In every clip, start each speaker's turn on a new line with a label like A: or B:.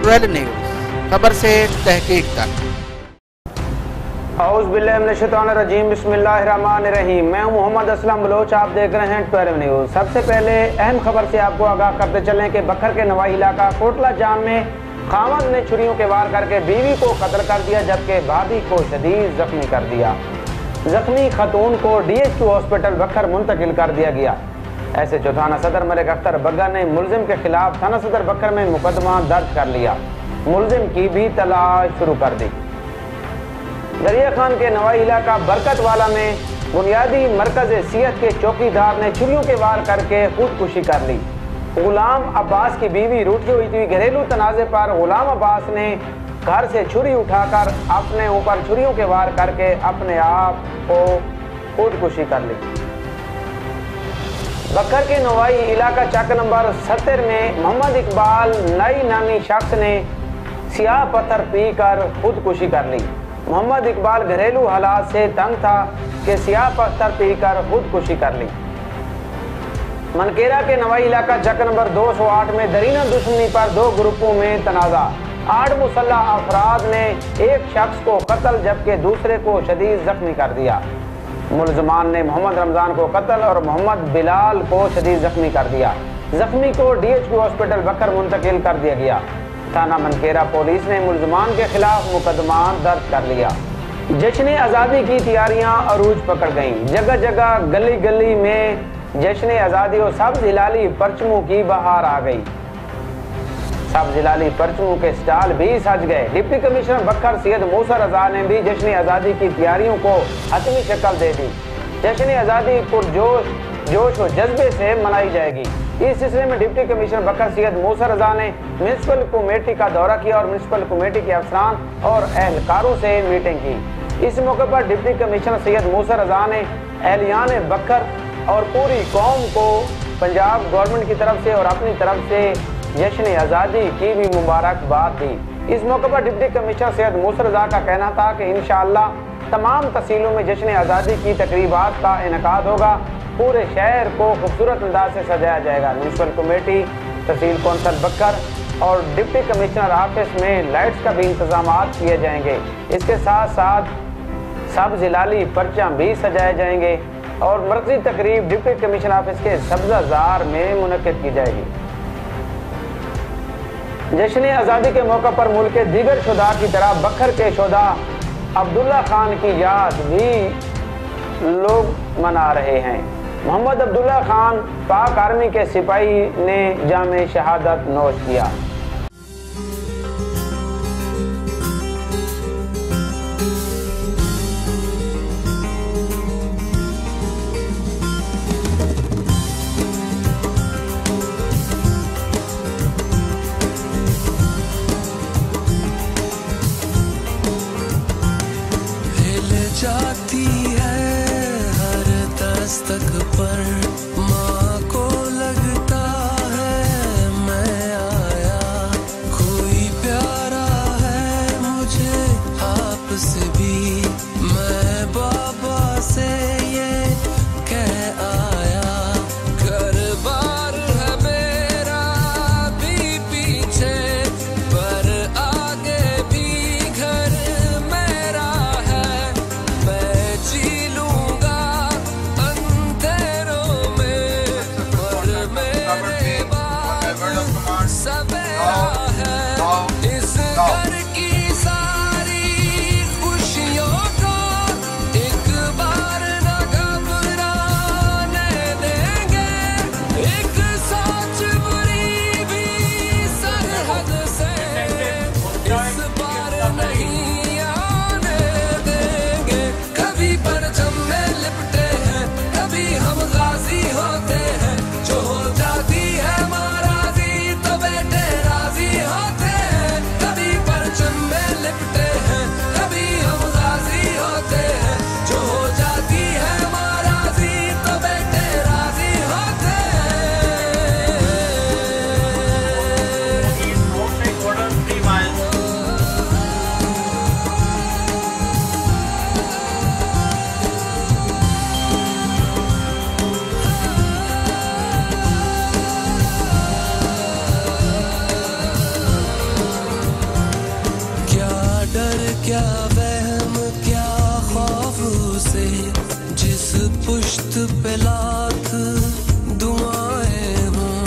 A: 12 news, खबर से तहकीक तक।
B: औज़ुबिल्लाहिमिनश्शैतानिर्रजीम, बिस्मिल्लाहिर्रहमानिर्रहीम। मैं हूं मोहम्मद असलम बलोच, आप देख रहे हैं 12 न्यूज़। सबसे पहले अहम खबर से आपको आगाह करते चलें कि बखर के नवाई इलाका कोटला जाम में खामद ने छुरियों के वार करके बीवी को कत्ल कर दिया, जबकि भाभी को शदीद जख्मी कर दिया। जख्मी खतून को DHQ हॉस्पिटल बखर मुंतकिल कर दिया गया। SHO थाना सदर मलिक अख्तर बग्गा ने मुलजिम के खिलाफ थाना सदर बखर में मुकदमा दर्ज कर लिया। मुलजिम की भी तलाश शुरू कर दी। दरिया खान के नवाई इलाका बरकत वाला में बुनियादी मरकज सेहत के चौकीदार ने छुरियों के वार करके खुदकुशी कर ली। गुलाम अब्बास की बीवी रूठी हुई थी। घरेलू तनाज़े पर गुलाम अब्बास ने घर से छुरी उठाकर अपने ऊपर छुरियों के वार करके अपने आप को खुदकुशी कर ली। बखर के नवाई इलाका चक नंबर 70 में मोहम्मद इकबाल नई नामी शख्स ने सियाह पत्थर पीकर खुदकुशी कर ली। मोहम्मद इकबाल घरेलू हालात से तंग था कि सियाह पत्थर पीकर खुदकुशी कर ली। मनकेरा के नवाई इलाका चक नंबर 208 में दरीना दुश्मनी पर दो ग्रुपों में तनाज़ा। 8 मुसल्लह अफराद ने एक शख्स को कत्ल जबकि दूसरे को शदीद जख्मी कर दिया। मुलजमान ने मोहम्मद रमजान को कत्ल और मोहम्मद बिलाल को शदीद जख्मी कर दिया। जख्मी को DHQ हॉस्पिटल बखर मुंतकिल कर दिया गया। थाना मनकेरा पुलिस ने मुलजमान के खिलाफ मुकदमा दर्ज कर लिया। जश्न आज़ादी की तैयारियां अरूज पकड़ गईं। जगह जगह गली गली में जश्न आज़ादी और सब्ज़ हिलाली परचमों की बहार आ गई। सब्ज़ हिलाली परचमों के स्टॉल भी सज गए। डिप्टी कमिश्नर बखर सैयद मूसा रजा ने भी जश्न आज़ादी की तैयारियों को हतमी शक्ल दे दी। जश्न आज़ादी जोश और जज्बे से मनाई जाएगी। इस सिलसिले में डिप्टी कमिश्नर बखर सैयद मूसा रजा ने म्यूनसिपल कमेटी का दौरा किया और म्यूनसिपल कमेटी के अफसरान और एहलकारों से मीटिंग की। इस मौके पर डिप्टी कमिश्नर सैयद मूसा रजा ने एहलियान बखर और पूरी कौम को पंजाब गवर्नमेंट की तरफ से और अपनी तरफ से जश्न आज़ादी की भी मुबारकबाद दी। इस मौके पर डिप्टी कमिश्नर सैयद मूसा रजा का कहना था कि इंशाअल्लाह तमाम तहसीलों में जश्न आज़ादी की तकरीबात का इनेकाद होगा। पूरे शहर को खूबसूरत अंदाज से सजाया जाएगा। म्यूनसिपल कमेटी, तहसील कौंसल बखर और डिप्टी कमिश्नर ऑफिस में लाइट्स का भी इंतजाम किए जाएंगे। इसके साथ साथ सब्ज़ हिलाली परचम भी सजाए जाएंगे और मरकजी तकरीब डिप्टी कमिश्नर ऑफिस के सब्ज़ाजार में मुनक्किद की जाएगी। जश्न आज़ादी के मौके पर मुल्क के दीगर शुदा की तरह बखर के शुदा अब्दुल्ला खान की याद भी लोग मना रहे हैं। मोहम्मद अब्दुल्ला खान पाक आर्मी के सिपाही ने जामे शहादत नोश किया।
C: जाती है हर दस्तक पर, माँ को लगता है मैं आया। कोई प्यारा है मुझे आपसे भी, मैं बाबा से ये कह आया। घर बार है मेरा भी पीछे, पर आगे भी घर मेरा है। मैं जी लूंगा अंधेरों से जिस पुश्त पे लाख दुआएं हों,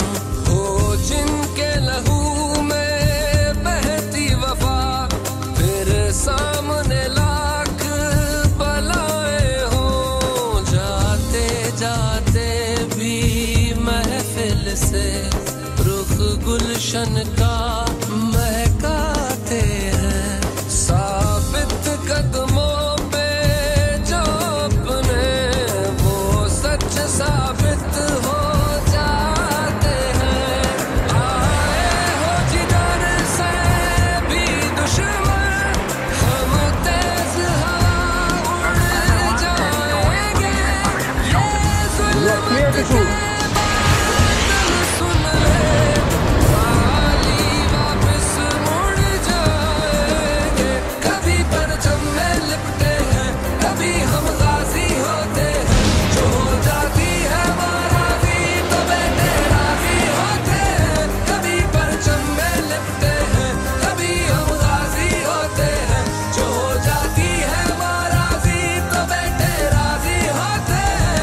C: हो जिनके लहू में बहती वफा, फिर सामने लाख बलाएं हों। जाते जाते भी महफिल से रुख गुलशन का महकाते हैं, साबित कदमों पे जो अपने वो सच साबित हो जाते हैं। आए हो जिधर से भी दुश्मन, हम तेज हवा उड़ जाएंगे। ये जुल्म के बादल सुन ले, खाली वापस मुड़ जाएंगे। कभी परचम में लिपटे हैं, कभी हम गाजी होते हैं। जो हो जाती है बाराती तो बेटे राजी होते हैं। कभी परचम में लिपटे हैं, कभी हम गाजी होते हैं। जो हो जाती है बाराती तो बेटे राजी होते हैं।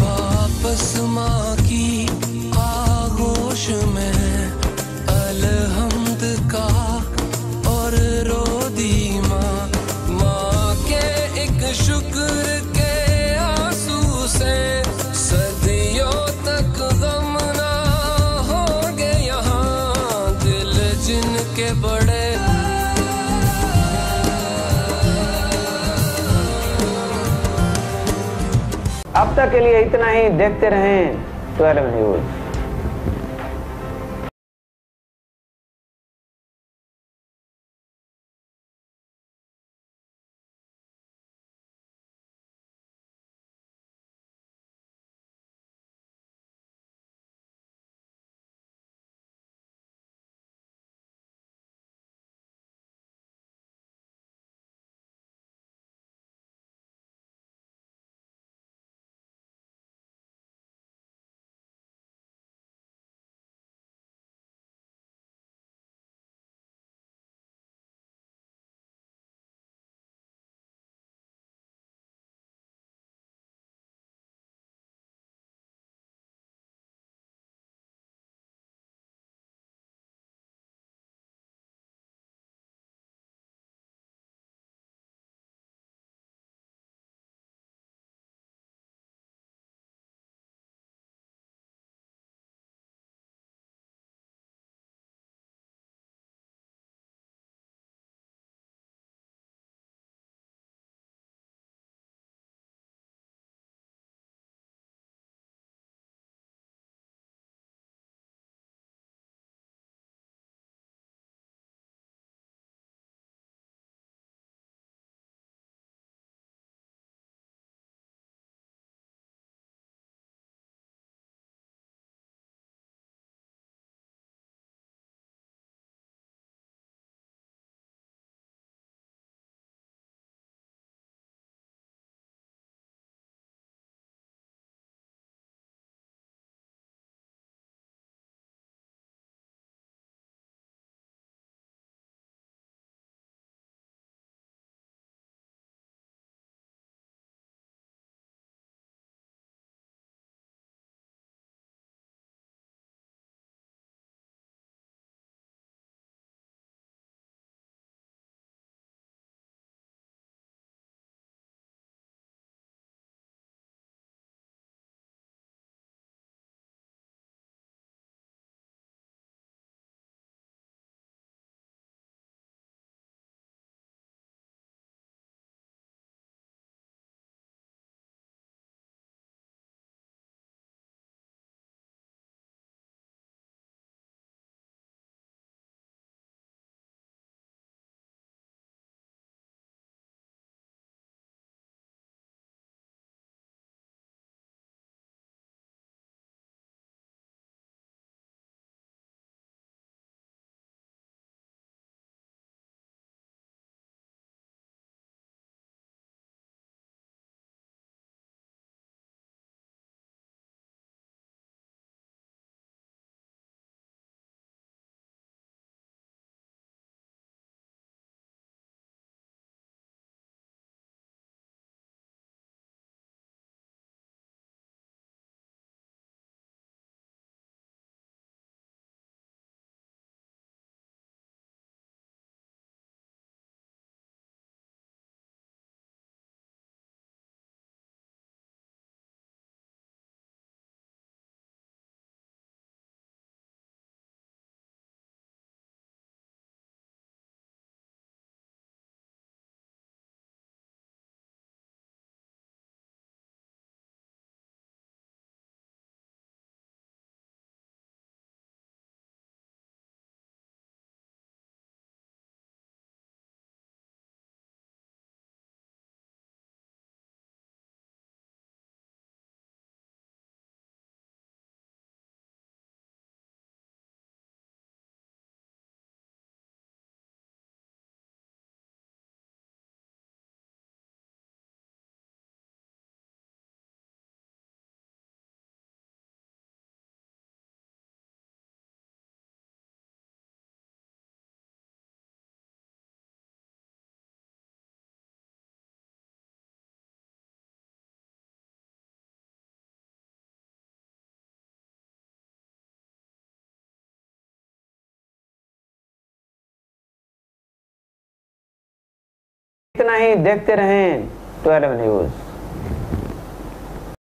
C: वापस माँ की आगोश में अलहम्द का और रो दी माँ। माँ के एक शुक्र के आंसू से सदियों तक गम ना होंगे यहाँ। दिल जिनके बड़े
B: अब तक के लिए इतना ही। देखते रहें 12 न्यूज। इतना ही, देखते रहें 12 न्यूज़।